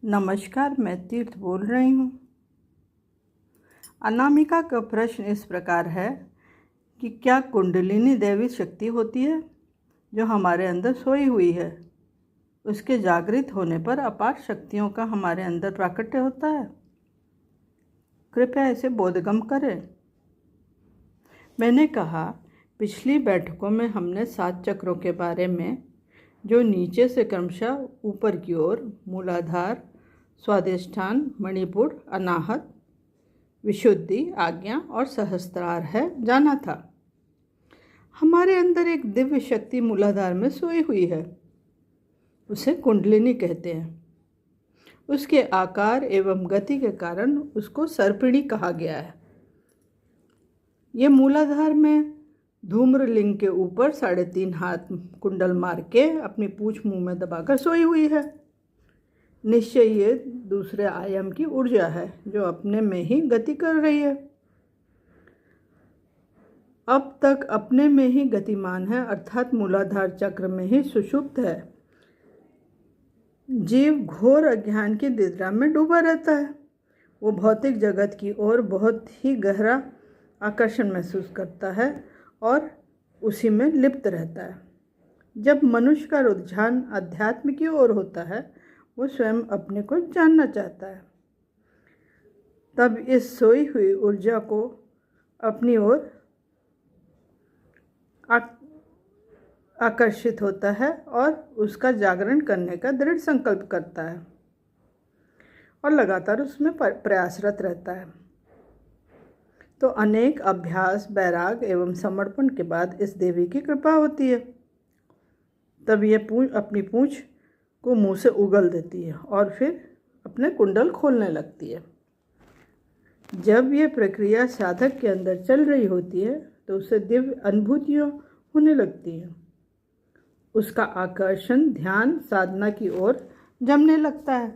नमस्कार, मैं तीर्थ बोल रही हूँ। अनामिका का प्रश्न इस प्रकार है कि क्या कुंडलिनी दैवी शक्ति होती है जो हमारे अंदर सोई हुई है? उसके जागृत होने पर अपार शक्तियों का हमारे अंदर प्राकट्य होता है। कृपया इसे बोधगम्य करें। मैंने कहा, पिछली बैठकों में हमने 7 चक्रों के बारे में, जो नीचे से क्रमशः ऊपर की ओर मूलाधार, स्वादिष्ठान, मणिपुर, अनाहत, विशुद्धि, आज्ञा और सहस्त्रार है, जाना था। हमारे अंदर एक दिव्य शक्ति मूलाधार में सोई हुई है। उसे कुंडलिनी कहते हैं। उसके आकार एवं गति के कारण उसको सर्पिणी कहा गया है। ये मूलाधार में धूम्रलिंग के ऊपर 3.5 हाथ कुंडल मार के अपनी पूंछ मुंह में दबाकर सोई हुई है। निश्चय ये दूसरे आयाम की ऊर्जा है जो अपने में ही गति कर रही है। अब तक अपने में ही गतिमान है, अर्थात मूलाधार चक्र में ही सुषुप्त है। जीव घोर अज्ञान की निद्रा में डूबा रहता है। वो भौतिक जगत की ओर बहुत ही गहरा आकर्षण महसूस करता है और उसी में लिप्त रहता है। जब मनुष्य का रुझान अध्यात्म की ओर होता है, वो स्वयं अपने को जानना चाहता है। तब इस सोई हुई ऊर्जा को अपनी ओर आकर्षित होता है और उसका जागरण करने का दृढ़ संकल्प करता है और लगातार उसमें प्रयासरत रहता है। तो अनेक अभ्यास, बैराग एवं समर्पण के बाद इस देवी की कृपा होती है। तब ये अपनी पूंछ को मुंह से उगल देती है और फिर अपने कुंडल खोलने लगती है। जब ये प्रक्रिया साधक के अंदर चल रही होती है तो उसे दिव्य अनुभूतियाँ होने लगती हैं। उसका आकर्षण ध्यान साधना की ओर जमने लगता है।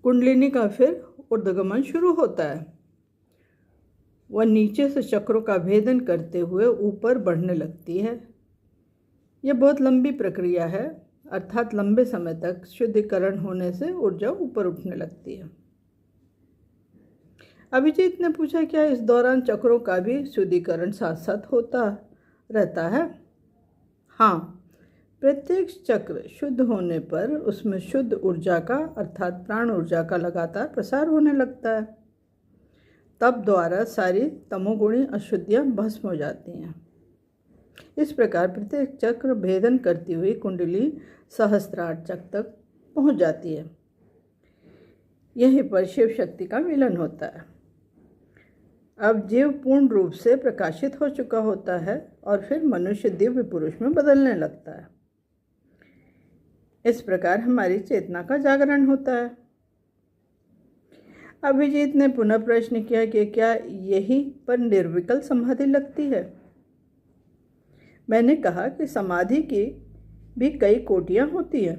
कुंडलिनी का फिर ऊर्ध्वगमन शुरू होता है। वह नीचे से चक्रों का भेदन करते हुए ऊपर बढ़ने लगती है। यह बहुत लंबी प्रक्रिया है, अर्थात लंबे समय तक शुद्धिकरण होने से ऊर्जा ऊपर उठने लगती है। अभिजीत ने पूछा, क्या इस दौरान चक्रों का भी शुद्धिकरण साथ साथ होता रहता है? हाँ, प्रत्येक चक्र शुद्ध होने पर उसमें शुद्ध ऊर्जा का, अर्थात प्राण ऊर्जा का लगातार प्रसार होने लगता है। तब द्वारा सारी तमोगुणी अशुद्धियाँ भस्म हो जाती हैं। इस प्रकार प्रत्येक चक्र भेदन करती हुई कुंडली सहस्त्रार चक्र तक पहुँच जाती है। यहीं पर शिव शक्ति का मिलन होता है। अब जीव पूर्ण रूप से प्रकाशित हो चुका होता है और फिर मनुष्य दिव्य पुरुष में बदलने लगता है। इस प्रकार हमारी चेतना का जागरण होता है। अभिजीत ने पुनः प्रश्न किया कि क्या यही पर निर्विकल्प समाधि लगती है? मैंने कहा कि समाधि की भी कई कोटियाँ होती हैं।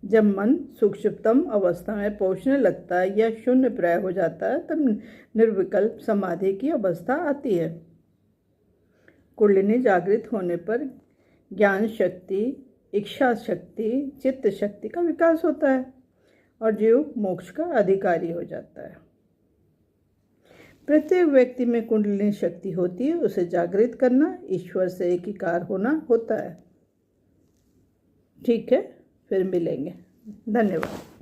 जब मन सूक्ष्मतम अवस्था में पहुँचने लगता है या शून्य प्राय हो जाता है, तब निर्विकल्प समाधि की अवस्था आती है। कुंडलिनी जागृत होने पर ज्ञान शक्ति, इच्छा शक्ति, चित्त शक्ति का विकास होता है और जीव मोक्ष का अधिकारी हो जाता है। प्रत्येक व्यक्ति में कुंडलिनी शक्ति होती है। उसे जागृत करना ईश्वर से एकीकार होना होता है। ठीक है, फिर मिलेंगे। धन्यवाद।